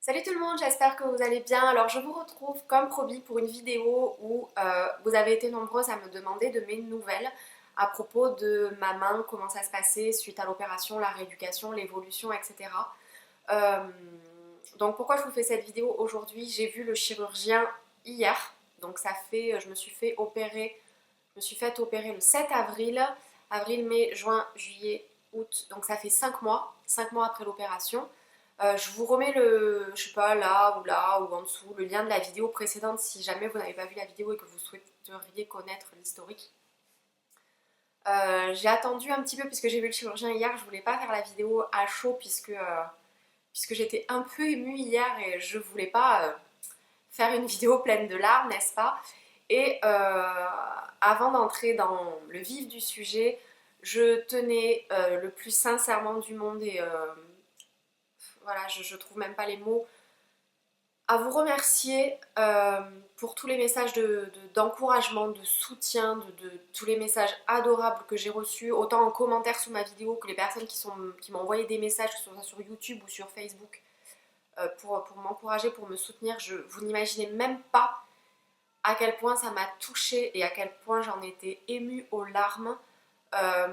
Salut tout le monde, j'espère que vous allez bien. Alors je vous retrouve comme promis pour une vidéo où vous avez été nombreuses à me demander de mes nouvelles à propos de ma main, comment ça se passait suite à l'opération, la rééducation, l'évolution, etc. Euh, donc pourquoi je vous fais cette vidéo aujourd'hui? J'ai vu le chirurgien hier, donc ça fait, je me suis fait opérer, je me suis fait opérer le 7 avril, avril, mai, juin, juillet, août, donc ça fait 5 mois après l'opération. Je vous remets je sais pas, là ou en dessous, le lien de la vidéo précédente si jamais vous n'avez pas vu la vidéo et que vous souhaiteriez connaître l'historique. J'ai attendu un petit peu puisque j'ai vu le chirurgien hier, je voulais pas faire la vidéo à chaud puisque j'étais un peu émue hier et je voulais pas faire une vidéo pleine de larmes, n'est-ce pas? Et avant d'entrer dans le vif du sujet, je tenais le plus sincèrement du monde et voilà, je trouve même pas les mots à vous remercier pour tous les messages d'encouragement, de soutien, de tous les messages adorables que j'ai reçus, autant en commentaire sous ma vidéo que les personnes qui m'ont envoyé des messages, que ce soit sur YouTube ou sur Facebook, pour m'encourager, pour me soutenir. Vous n'imaginez même pas à quel point ça m'a touchée et à quel point j'en étais émue aux larmes. Euh,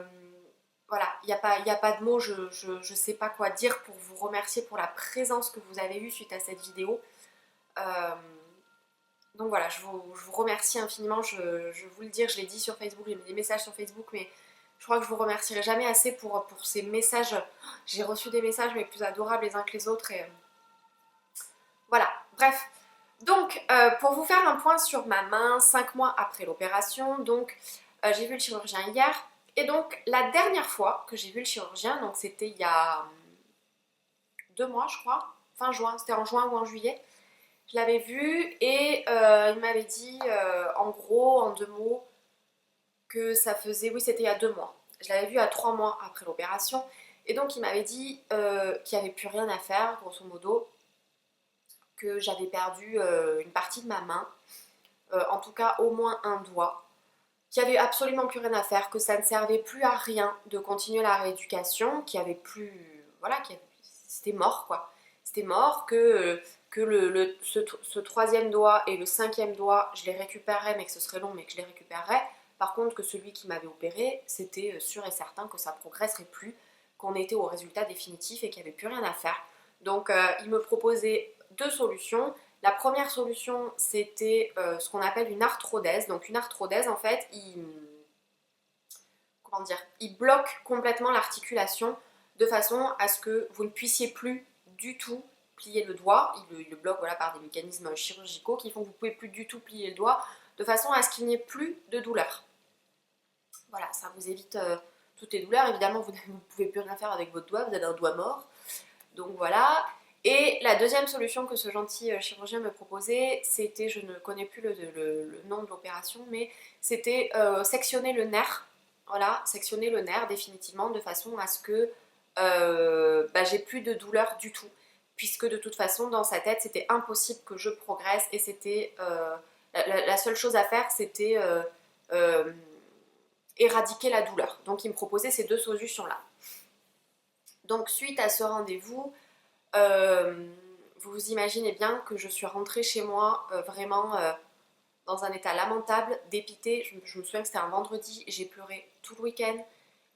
voilà, y a pas de mots, je sais pas quoi dire pour vous remercier pour la présence que vous avez eue suite à cette vidéo. Euh, donc voilà, je vous remercie infiniment, je vous le dire, je l'ai dit sur Facebook, j'ai mis des messages sur Facebook, mais je crois que je vous remercierai jamais assez pour ces messages. J'ai reçu des messages mais plus adorables les uns que les autres et voilà, bref. Donc, pour vous faire un point sur ma main, 5 mois après l'opération, donc j'ai vu le chirurgien hier. Et donc, la dernière fois que j'ai vu le chirurgien, donc c'était il y a 2 mois, je crois, fin juin, c'était en juin ou en juillet, je l'avais vu et il m'avait dit, en gros, en 2 mots, que ça faisait, oui, c'était il y a 2 mois. Je l'avais vu à 3 mois après l'opération. Et donc, il m'avait dit qu'il n'y avait plus rien à faire, grosso modo, que j'avais perdu une partie de ma main, en tout cas au moins un doigt, qu'il n'y avait absolument plus rien à faire, que ça ne servait plus à rien de continuer la rééducation, qu'il n'y avait plus. Voilà, c'était mort quoi. C'était mort, que ce troisième doigt et le cinquième doigt, je les récupérerais, mais que ce serait long, mais que je les récupérerais. Par contre, que celui qui m'avait opéré, c'était sûr et certain que ça ne progresserait plus, qu'on était au résultat définitif et qu'il n'y avait plus rien à faire. Donc, il me proposait deux solutions. La première solution, c'était ce qu'on appelle une arthrodèse. Donc une arthrodèse, en fait, comment dire, il bloque complètement l'articulation de façon à ce que vous ne puissiez plus du tout plier le doigt. Il le bloque voilà, par des mécanismes chirurgicaux qui font que vous ne pouvez plus du tout plier le doigt de façon à ce qu'il n'y ait plus de douleur. Voilà, ça vous évite toutes les douleurs. Évidemment, vous ne pouvez plus rien faire avec votre doigt, vous avez un doigt mort. Donc voilà. Et la deuxième solution que ce gentil chirurgien me proposait, c'était, je ne connais plus le nom de l'opération, mais c'était sectionner le nerf. Voilà, sectionner le nerf définitivement de façon à ce que j'ai plus de douleur du tout. Puisque de toute façon, dans sa tête, c'était impossible que je progresse et c'était la seule chose à faire, c'était euh, éradiquer la douleur. Donc il me proposait ces deux solutions-là. Donc suite à ce rendez-vous, vous imaginez bien que je suis rentrée chez moi vraiment dans un état lamentable, dépitée. Je me souviens que c'était un vendredi, j'ai pleuré tout le week-end.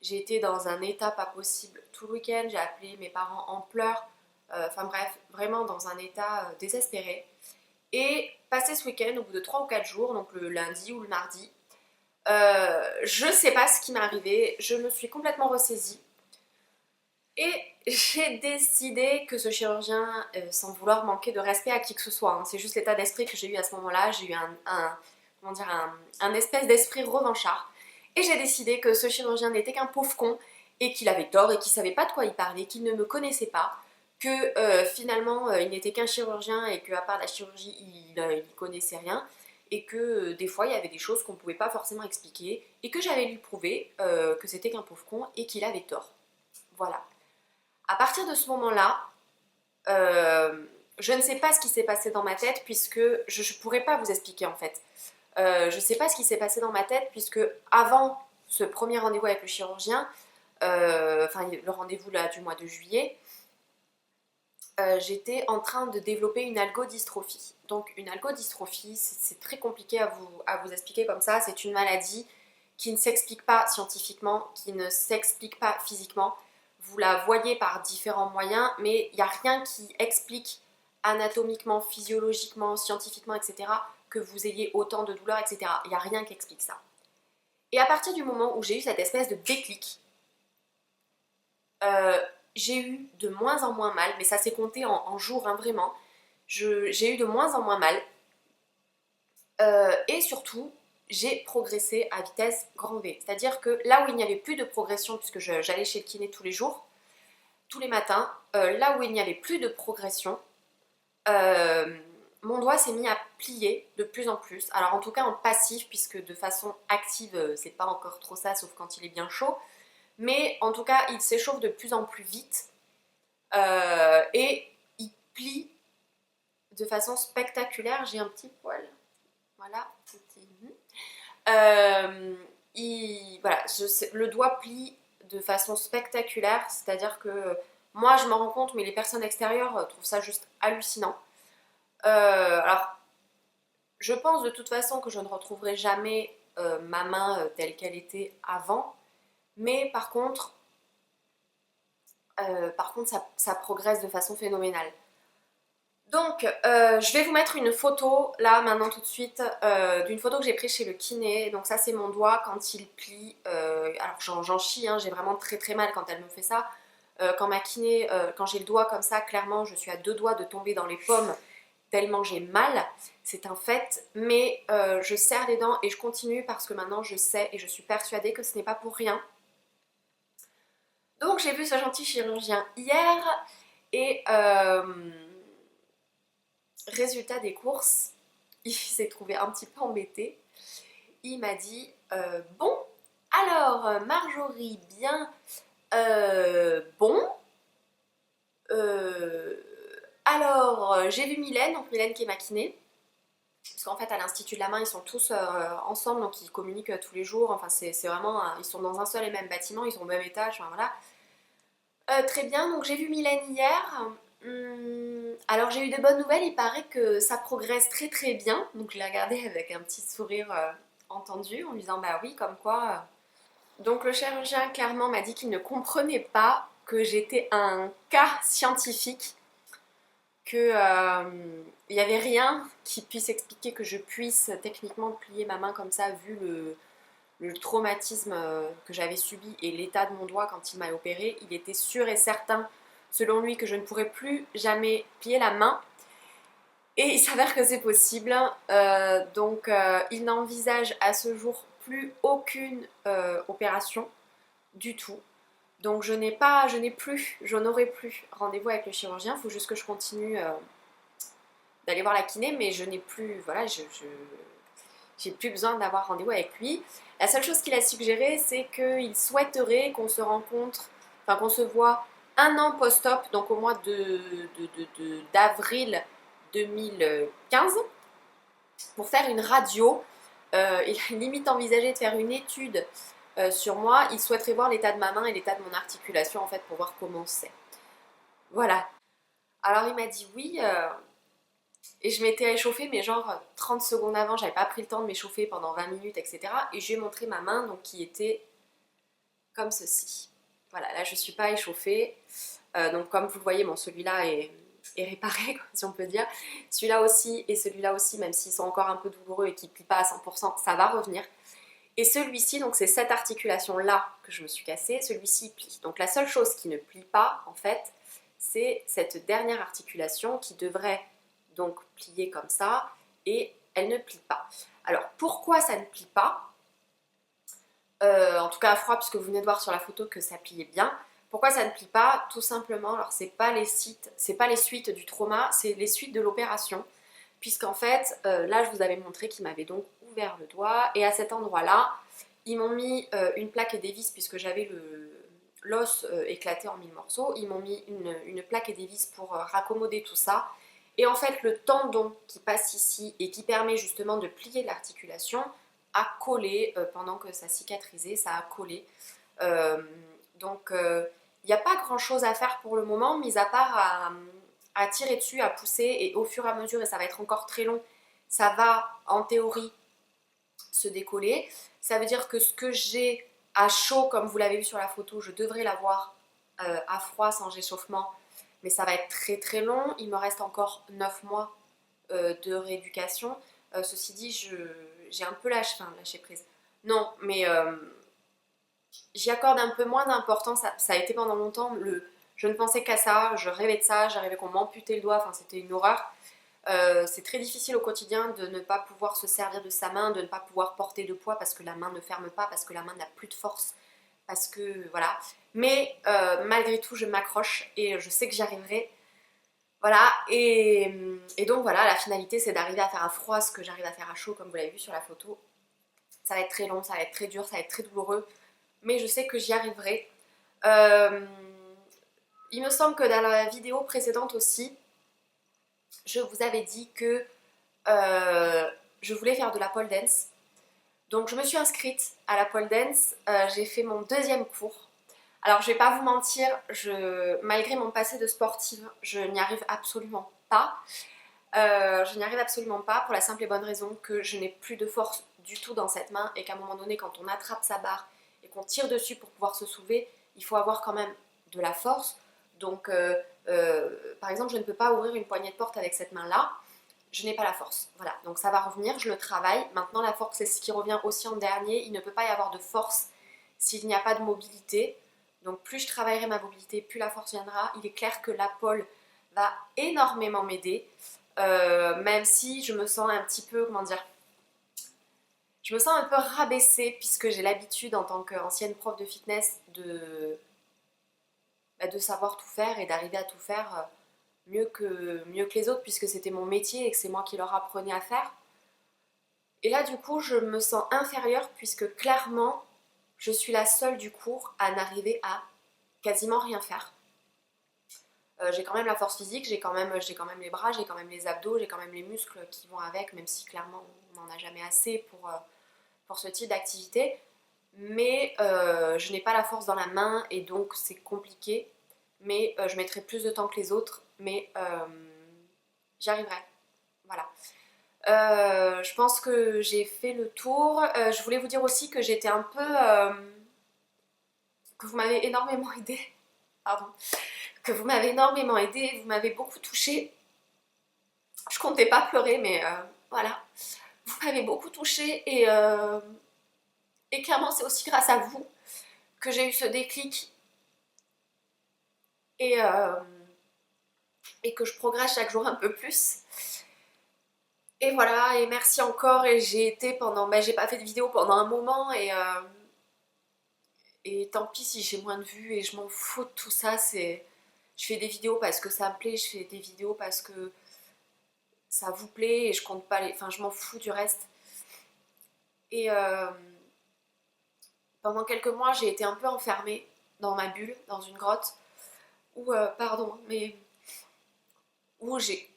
J'ai été dans un état pas possible tout le week-end. J'ai appelé mes parents en pleurs. Enfin bref, vraiment dans un état désespéré. Et passé ce week-end, au bout de 3 ou 4 jours, donc le lundi ou le mardi, je sais pas ce qui m'est arrivé. Je me suis complètement ressaisie. Et j'ai décidé que ce chirurgien, sans vouloir manquer de respect à qui que ce soit, hein, c'est juste l'état d'esprit que j'ai eu à ce moment-là, j'ai eu comment dire, un espèce d'esprit revanchard. Et j'ai décidé que ce chirurgien n'était qu'un pauvre con et qu'il avait tort et qu'il savait pas de quoi il parlait, qu'il ne me connaissait pas, que finalement il n'était qu'un chirurgien et qu'à part la chirurgie il connaissait rien et que des fois il y avait des choses qu'on pouvait pas forcément expliquer et que j'allais lui prouver que c'était qu'un pauvre con et qu'il avait tort. Voilà. À partir de ce moment-là, je ne sais pas ce qui s'est passé dans ma tête puisque je ne pourrais pas vous expliquer en fait. Je ne sais pas ce qui s'est passé dans ma tête puisque avant ce premier rendez-vous avec le chirurgien, enfin le rendez-vous là du mois de juillet, j'étais en train de développer une algodystrophie. Donc une algodystrophie, c'est très compliqué à vous expliquer comme ça, c'est une maladie qui ne s'explique pas scientifiquement, qui ne s'explique pas physiquement. Vous la voyez par différents moyens, mais il n'y a rien qui explique anatomiquement, physiologiquement, scientifiquement, etc., que vous ayez autant de douleurs, etc. Il n'y a rien qui explique ça. Et à partir du moment où j'ai eu cette espèce de déclic, euh, j'ai eu de moins en moins mal, mais ça s'est compté en jours, hein, vraiment. J'ai eu de moins en moins mal. Et surtout, j'ai progressé à vitesse grand V. C'est-à-dire que là où il n'y avait plus de progression, puisque j'allais chez le kiné tous les jours, tous les matins, là où il n'y avait plus de progression, euh, mon doigt s'est mis à plier de plus en plus. Alors en tout cas en passif, puisque de façon active, c'est pas encore trop ça, sauf quand il est bien chaud. Mais en tout cas, il s'échauffe de plus en plus vite. Et il plie de façon spectaculaire. J'ai un petit poil. Voilà. Voilà, le doigt plie de façon spectaculaire. C'est-à-dire que moi, je m'en rends compte, mais les personnes extérieures trouvent ça juste hallucinant. Alors, je pense de toute façon que je ne retrouverai jamais ma main telle qu'elle était avant. Mais par contre ça progresse de façon phénoménale. Donc, je vais vous mettre une photo, là, maintenant, tout de suite, d'une photo que j'ai prise chez le kiné. Donc ça, c'est mon doigt quand il plie. Alors, j'en chie, hein, j'ai vraiment très très mal quand elle me fait ça. Quand ma kiné, quand j'ai le doigt comme ça, clairement, je suis à deux doigts de tomber dans les pommes tellement j'ai mal. C'est un fait, mais je serre les dents et je continue parce que maintenant, je sais et je suis persuadée que ce n'est pas pour rien. Donc, j'ai vu ce gentil chirurgien hier et... résultat des courses, il s'est trouvé un petit peu embêté. Il m'a dit bon, alors Marjorie, bien, bon. Euh, alors j'ai vu Mylène, donc Mylène qui est ma kiné, parce qu'en fait à l'Institut de la Main ils sont tous ensemble, donc ils communiquent tous les jours. Enfin c'est vraiment, ils sont dans un seul et même bâtiment, ils sont au même étage, enfin voilà. Très bien, donc j'ai vu Mylène hier. Alors j'ai eu de bonnes nouvelles, il paraît que ça progresse très très bien. Donc je l'ai regardé avec un petit sourire entendu en lui disant bah oui, comme quoi. Donc le chirurgien clairement m'a dit qu'il ne comprenait pas que j'étais un cas scientifique, que il n'y avait rien qui puisse expliquer que je puisse techniquement plier ma main comme ça vu le traumatisme que j'avais subi et l'état de mon doigt quand il m'a opéré. Il était sûr et certain, selon lui, que je ne pourrais plus jamais plier la main. Et il s'avère que c'est possible. Donc il n'envisage à ce jour plus aucune opération du tout. Donc je n'aurai plus rendez-vous avec le chirurgien. Il faut juste que je continue d'aller voir la kiné, mais je n'ai plus, voilà, j'ai plus besoin d'avoir rendez-vous avec lui. La seule chose qu'il a suggéré, c'est qu'il souhaiterait qu'on se rencontre, enfin qu'on se voit un an post-op, donc au mois d'avril 2015, pour faire une radio. Il a limite envisagé de faire une étude sur moi. Il souhaiterait voir l'état de ma main et l'état de mon articulation, en fait, pour voir comment c'est. Voilà. Alors il m'a dit oui, et je m'étais échauffée, mais genre 30 secondes avant, j'avais pas pris le temps de m'échauffer pendant 20 minutes, etc. Et je lui ai montré ma main, donc qui était comme ceci. Voilà, là je suis pas échauffée. Donc comme vous le voyez, bon, celui-là est réparé, si on peut dire. Celui-là aussi et celui-là aussi, même s'ils sont encore un peu douloureux et qui ne plient pas à 100%, ça va revenir. Et celui-ci, donc c'est cette articulation-là que je me suis cassée, celui-ci plie. Donc la seule chose qui ne plie pas, en fait, c'est cette dernière articulation qui devrait donc plier comme ça, et elle ne plie pas. Alors pourquoi ça ne plie pas? En tout cas à froid, puisque vous venez de voir sur la photo que ça pliait bien. Pourquoi ça ne plie pas? Tout simplement, alors c'est pas les suites du trauma, c'est les suites de l'opération. Puisqu'en fait, là je vous avais montré qu'ils m'avaient donc ouvert le doigt, et à cet endroit-là, ils m'ont mis une plaque et des vis, puisque j'avais l'os éclaté en 1000 morceaux. Ils m'ont mis une plaque et des vis pour raccommoder tout ça. Et en fait, le tendon qui passe ici et qui permet justement de plier l'articulation a collé pendant que ça cicatrisait, ça a collé. Donc, il n'y a pas grand chose à faire pour le moment, mis à part à tirer dessus, à pousser, et au fur et à mesure, et ça va être encore très long, ça va en théorie se décoller. Ça veut dire que ce que j'ai à chaud, comme vous l'avez vu sur la photo, je devrais l'avoir à froid sans échauffement, mais ça va être très très long. Il me reste encore 9 mois de rééducation. Ceci dit, j'ai un peu lâché prise. Non, mais j'y accorde un peu moins d'importance. Ça a été pendant longtemps, je ne pensais qu'à ça, je rêvais de ça, j'arrivais qu'on m'amputait le doigt, enfin c'était une horreur. C'est très difficile au quotidien de ne pas pouvoir se servir de sa main, de ne pas pouvoir porter de poids parce que la main ne ferme pas, parce que la main n'a plus de force, parce que voilà. Mais malgré tout, je m'accroche et je sais que j'y arriverai. Voilà, et donc voilà, la finalité c'est d'arriver à faire à froid ce que j'arrive à faire à chaud, comme vous l'avez vu sur la photo. Ça va être très long, ça va être très dur, ça va être très douloureux, mais je sais que j'y arriverai. Euh, il me semble que dans la vidéo précédente aussi, je vous avais dit que je voulais faire de la pole dance. Donc je me suis inscrite à la pole dance, j'ai fait mon deuxième cours. Alors je vais pas vous mentir, malgré mon passé de sportive, je n'y arrive absolument pas. Je n'y arrive absolument pas pour la simple et bonne raison que je n'ai plus de force du tout dans cette main et qu'à un moment donné, quand on attrape sa barre et qu'on tire dessus pour pouvoir se soulever, il faut avoir quand même de la force. Donc, par exemple, je ne peux pas ouvrir une poignée de porte avec cette main-là. Je n'ai pas la force. Voilà, donc ça va revenir, je le travaille. Maintenant, la force, c'est ce qui revient aussi en dernier. Il ne peut pas y avoir de force s'il n'y a pas de mobilité. Donc, plus je travaillerai ma mobilité, plus la force viendra. Il est clair que la pole va énormément m'aider. Même si je me sens un petit peu, comment dire, je me sens un peu rabaissée puisque j'ai l'habitude en tant qu'ancienne prof de fitness de savoir tout faire et d'arriver à tout faire mieux que les autres puisque c'était mon métier et que c'est moi qui leur apprenais à faire. Et là du coup je me sens inférieure puisque clairement je suis la seule du cours à n'arriver à quasiment rien faire. J'ai quand même la force physique, j'ai quand même les bras, j'ai quand même les abdos, j'ai quand même les muscles qui vont avec, même si clairement on n'en a jamais assez pour ce type d'activité. Mais je n'ai pas la force dans la main et donc c'est compliqué. Mais je mettrai plus de temps que les autres, mais j'y arriverai. Voilà. Je pense que j'ai fait le tour. Je voulais vous dire aussi que j'étais un peu... que vous m'avez énormément aidé. Pardon. Que vous m'avez énormément aidé, vous m'avez beaucoup touchée. Je comptais pas pleurer, mais voilà. Vous m'avez beaucoup touchée et clairement c'est aussi grâce à vous que j'ai eu ce déclic et, euh, et que je progresse chaque jour un peu plus. Et voilà, et merci encore. Et j'ai été pendant, ben, j'ai pas fait de vidéo pendant un moment et tant pis si j'ai moins de vues et je m'en fous de tout ça. Je fais des vidéos parce que ça me plaît, je fais des vidéos parce que ça vous plaît et je compte pas enfin je m'en fous du reste. Et pendant quelques mois, j'ai été un peu enfermée dans ma bulle, dans une grotte où, pardon, mais où j'ai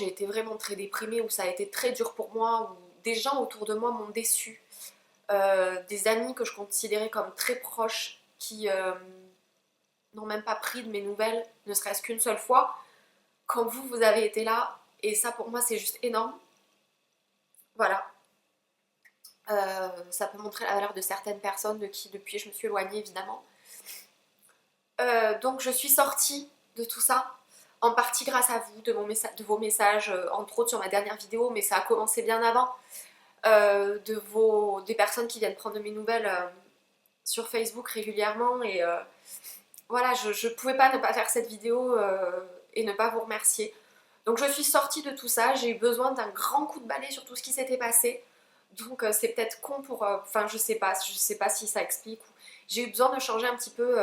été vraiment très déprimée, où ça a été très dur pour moi, où des gens autour de moi m'ont déçue, des amis que je considérais comme très proches qui n'ont même pas pris de mes nouvelles, ne serait-ce qu'une seule fois, quand vous avez été là, et ça pour moi c'est juste énorme. Voilà. Ça peut montrer la valeur de certaines personnes de qui depuis je me suis éloignée évidemment. Donc je suis sortie de tout ça, en partie grâce à vous, de vos messages, entre autres sur ma dernière vidéo, mais ça a commencé bien avant, des personnes qui viennent prendre de mes nouvelles sur Facebook régulièrement. Et voilà, je pouvais pas ne pas faire cette vidéo et ne pas vous remercier. Donc je suis sortie de tout ça, j'ai eu besoin d'un grand coup de balai sur tout ce qui s'était passé. Donc c'est peut-être con pour... Enfin je sais pas si ça explique. J'ai eu besoin de changer un petit peu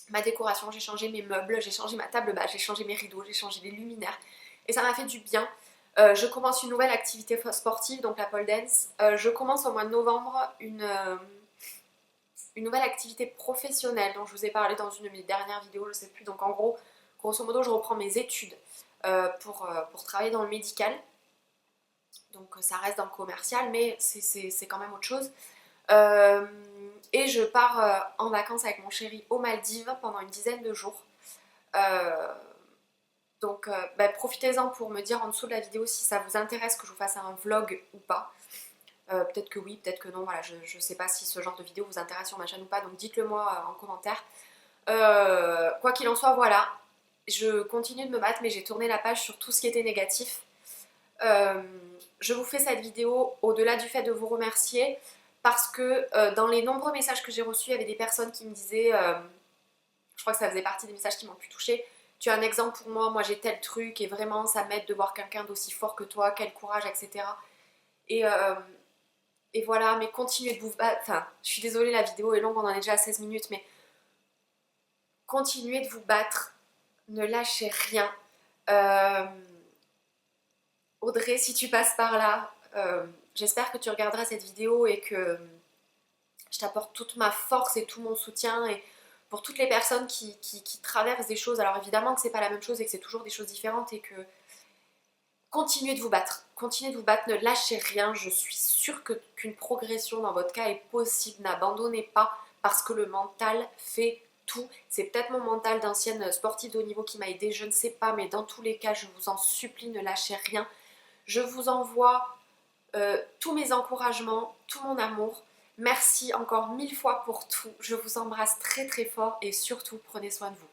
ma décoration, j'ai changé mes meubles, j'ai changé ma table basse, j'ai changé mes rideaux, j'ai changé les luminaires. Et ça m'a fait du bien. Je commence une nouvelle activité sportive, donc la pole dance. Je commence au mois de novembre une nouvelle activité professionnelle dont je vous ai parlé dans une de mes dernières vidéos, je sais plus. Donc en gros, grosso modo, je reprends mes études pour travailler dans le médical. Donc ça reste dans le commercial, mais c'est quand même autre chose. Euh, et je pars en vacances avec mon chéri aux Maldives pendant une dizaine de jours. Euh, Donc profitez-en pour me dire en dessous de la vidéo si ça vous intéresse que je vous fasse un vlog ou pas. Peut-être que oui, peut-être que non, voilà, je sais pas si ce genre de vidéo vous intéresse sur ma chaîne ou pas, donc dites-le moi en commentaire. Quoi qu'il en soit, voilà, je continue de me battre, mais j'ai tourné la page sur tout ce qui était négatif. Euh, je vous fais cette vidéo au-delà du fait de vous remercier, parce que dans les nombreux messages que j'ai reçus, il y avait des personnes qui me disaient, je crois que ça faisait partie des messages qui m'ont pu toucher, tu es un exemple pour moi, moi j'ai tel truc, et vraiment ça m'aide de voir quelqu'un d'aussi fort que toi, quel courage, etc. Et, euh, et voilà, mais continuez de vous battre, enfin, je suis désolée, la vidéo est longue, on en est déjà à 16 minutes, mais continuez de vous battre, ne lâchez rien. Euh, Audrey, si tu passes par là, j'espère que tu regarderas cette vidéo et que je t'apporte toute ma force et tout mon soutien. Et pour toutes les personnes qui traversent des choses, alors évidemment que c'est pas la même chose et que c'est toujours des choses différentes et que continuez de vous battre, ne lâchez rien. Je suis sûre qu'une progression dans votre cas est possible. N'abandonnez pas parce que le mental fait tout. C'est peut-être mon mental d'ancienne sportive de haut niveau qui m'a aidé, je ne sais pas, mais dans tous les cas, je vous en supplie, ne lâchez rien. Je vous envoie tous mes encouragements, tout mon amour. Merci encore 1000 fois pour tout. Je vous embrasse très très fort et surtout prenez soin de vous.